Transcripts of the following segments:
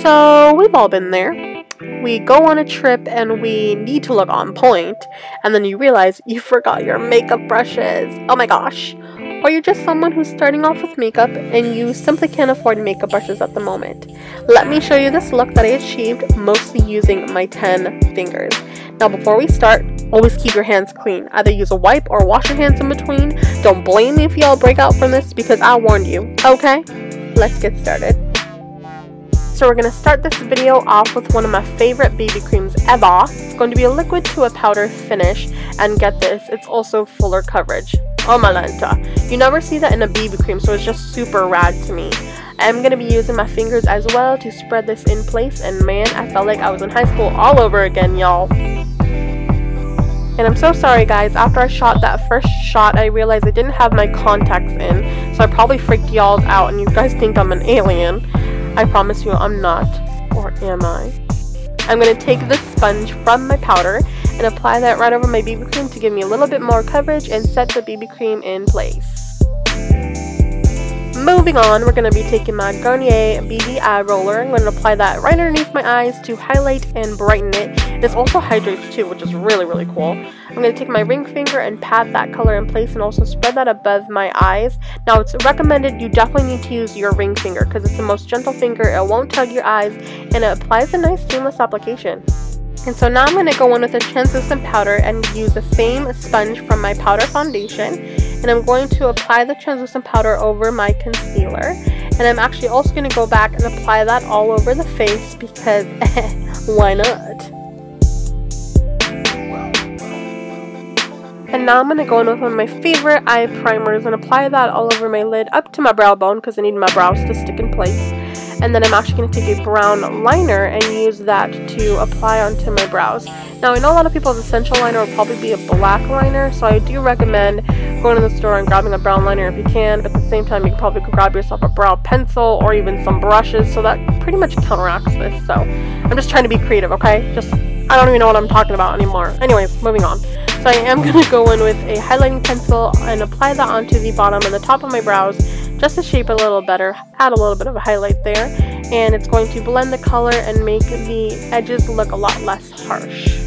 So we've all been there. We go on a trip and we need to look on point, and then you realize you forgot your makeup brushes. Oh my gosh. Or you're just someone who's starting off with makeup and you simply can't afford makeup brushes at the moment. Let me show you this look that I achieved mostly using my 10 fingers. Now before we start, always keep your hands clean. Either use a wipe or wash your hands in between. Don't blame me if y'all break out from this because I warned you, okay? Let's get started. So we're going to start this video off with one of my favorite BB creams ever. It's going to be a liquid to a powder finish, and get this, it's also fuller coverage. Oh my lanta. You never see that in a BB cream, so it's just super rad to me. I'm going to be using my fingers as well to spread this in place, and man, I felt like I was in high school all over again, y'all. And I'm so sorry guys, after I shot that first shot, I realized I didn't have my contacts in, so I probably freaked y'all out and you guys think I'm an alien. I promise you I'm not, or am I? I'm going to take this sponge from my powder and apply that right over my BB cream to give me a little bit more coverage and set the BB cream in place. Moving on, we're going to be taking my Garnier BB Eye Roller. I'm going to apply that right underneath my eyes to highlight and brighten it. This also hydrates too, which is really cool. I'm going to take my ring finger and pat that color in place and also spread that above my eyes. Now it's recommended you definitely need to use your ring finger because it's the most gentle finger. It won't tug your eyes and it applies a nice seamless application. And so now I'm going to go in with a translucent powder and use the same sponge from my powder foundation. And I'm going to apply the translucent powder over my concealer. And I'm actually also going to go back and apply that all over the face because why not? And now I'm going to go in with one of my favorite eye primers and apply that all over my lid up to my brow bone because I need my brows to stick in place. And then I'm actually going to take a brown liner and use that to apply onto my brows. Now I know a lot of people's essential liner will probably be a black liner, so I do recommend going to the store and grabbing a brown liner if you can, but at the same time you can probably grab yourself a brow pencil or even some brushes, so that pretty much counteracts this. So I'm just trying to be creative, okay? I don't even know what I'm talking about anymore. Anyways, moving on. So I am going to go in with a highlighting pencil and apply that onto the bottom and the top of my brows just to shape it a little better, add a little bit of a highlight there, and it's going to blend the color and make the edges look a lot less harsh.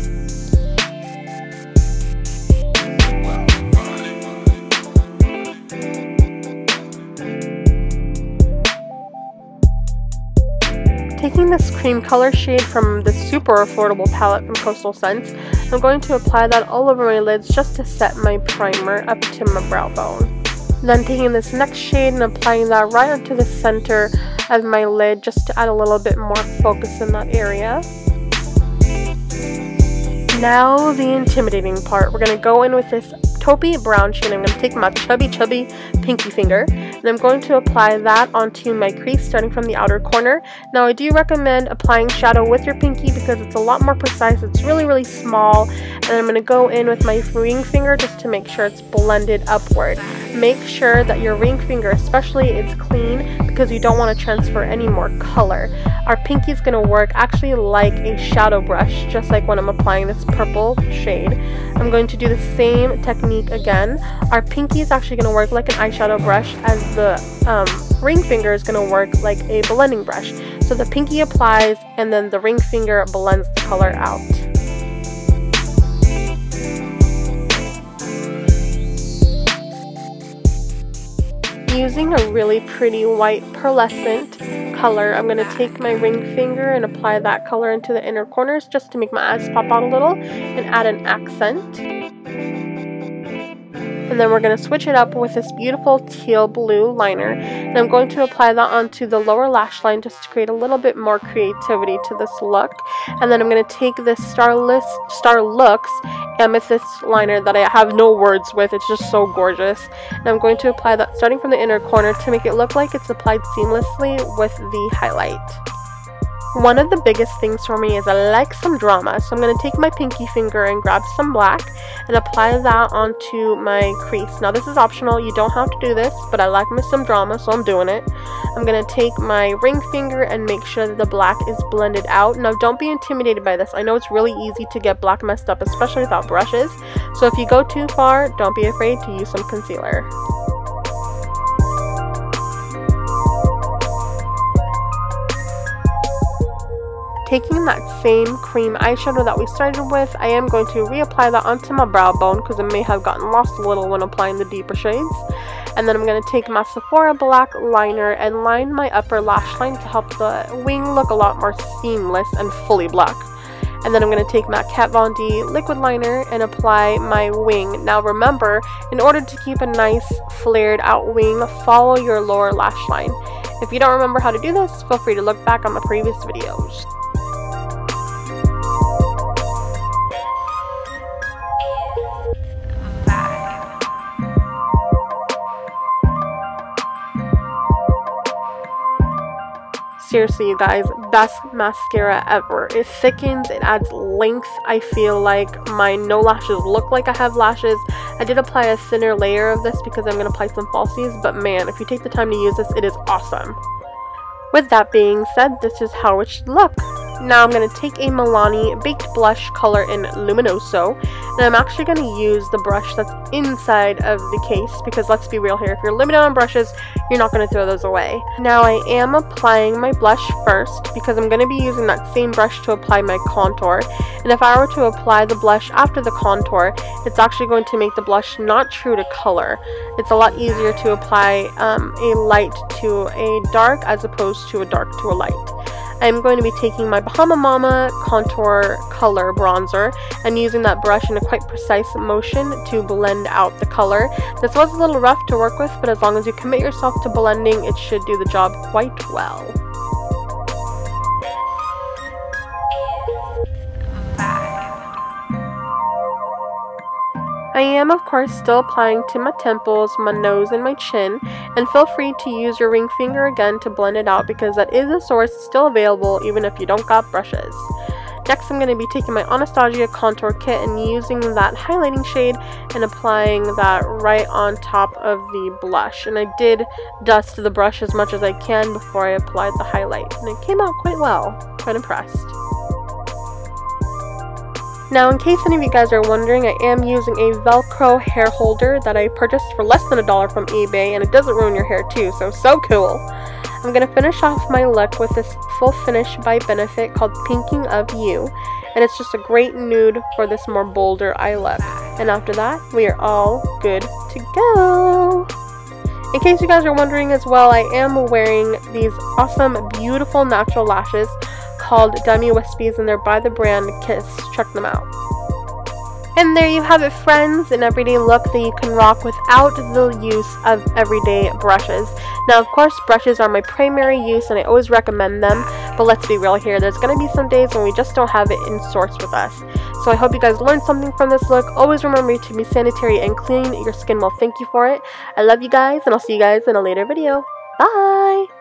Taking this cream color shade from the super affordable palette from Coastal Scents, I'm going to apply that all over my lids just to set my primer up to my brow bone. Then taking this next shade and applying that right onto the center of my lid just to add a little bit more focus in that area. Now the intimidating part. We're going to go in with this taupey brown shade. I'm going to take my chubby pinky finger and I'm going to apply that onto my crease starting from the outer corner. Now I do recommend applying shadow with your pinky because it's a lot more precise. It's really small, and I'm going to go in with my ring finger just to make sure it's blended upward. Make sure that your ring finger especially is clean because you don't want to transfer any more color. Our pinky is going to work actually like a shadow brush, just like when I'm applying this purple shade. I'm going to do the same technique again. Our pinky is actually going to work like an eyeshadow brush, as the ring finger is going to work like a blending brush. So the pinky applies and then the ring finger blends the color out. Using a really pretty white pearlescent color, I'm going to take my ring finger and apply that color into the inner corners just to make my eyes pop out a little and add an accent. And then we're going to switch it up with this beautiful teal blue liner, and I'm going to apply that onto the lower lash line just to create a little bit more creativity to this look. And then I'm going to take this Star Looks amethyst liner that I have no words with, it's just so gorgeous, and I'm going to apply that starting from the inner corner to make it look like it's applied seamlessly with the highlight. One of the biggest things for me is I like some drama, so I'm going to take my pinky finger and grab some black and apply that onto my crease. Now this is optional, you don't have to do this, but I like me some drama, so I'm doing it. I'm going to take my ring finger and make sure that the black is blended out. Now don't be intimidated by this. I know it's really easy to get black messed up, especially without brushes, so if you go too far, don't be afraid to use some concealer. taking that same cream eyeshadow that we started with, I am going to reapply that onto my brow bone because it may have gotten lost a little when applying the deeper shades. And then I'm going to take my Sephora black liner and line my upper lash line to help the wing look a lot more seamless and fully black. And then I'm going to take my Kat Von D liquid liner and apply my wing. Now remember, in order to keep a nice flared out wing, follow your lower lash line. If you don't remember how to do this, feel free to look back on my previous videos. Seriously, you guys, best mascara ever. It thickens, it adds length. I feel like my no lashes look like I have lashes. I did apply a thinner layer of this because I'm going to apply some falsies, but man, if you take the time to use this, it is awesome. With that being said, this is how it should look. Now I'm going to take a Milani Baked Blush color in Luminoso, and I'm actually going to use the brush that's inside of the case because let's be real here, if you're limited on brushes, you're not going to throw those away. Now I am applying my blush first because I'm going to be using that same brush to apply my contour, and if I were to apply the blush after the contour, it's actually going to make the blush not true to color. It's a lot easier to apply a light to a dark as opposed to a dark to a light. I'm going to be taking my Bahama Mama Contour Color Bronzer and using that brush in a quite precise motion to blend out the color. This was a little rough to work with, but as long as you commit yourself to blending, it should do the job quite well. I am, of course, still applying to my temples, my nose, and my chin, and feel free to use your ring finger again to blend it out because that is a source still available even if you don't got brushes. Next, I'm going to be taking my Anastasia contour kit and using that highlighting shade and applying that right on top of the blush. And I did dust the brush as much as I can before I applied the highlight, and it came out quite well. Quite impressed. Now, in case any of you guys are wondering, I am using a Velcro hair holder that I purchased for less than $1 from eBay, and it doesn't ruin your hair too, so cool. I'm going to finish off my look with this full finish by Benefit called Pinking of You, and it's just a great nude for this more bolder eye look. And after that, we are all good to go. In case you guys are wondering as well, I am wearing these awesome, beautiful natural lashes called Demi Wispies, and they're by the brand Kiss. Check them out. And there you have it, friends, an everyday look that you can rock without the use of everyday brushes. Now, of course, brushes are my primary use and I always recommend them, but let's be real here, there's going to be some days when we just don't have it in source with us. So I hope you guys learned something from this look. Always remember to be sanitary and clean. Your skin will thank you for it. I love you guys, and I'll see you guys in a later video. Bye!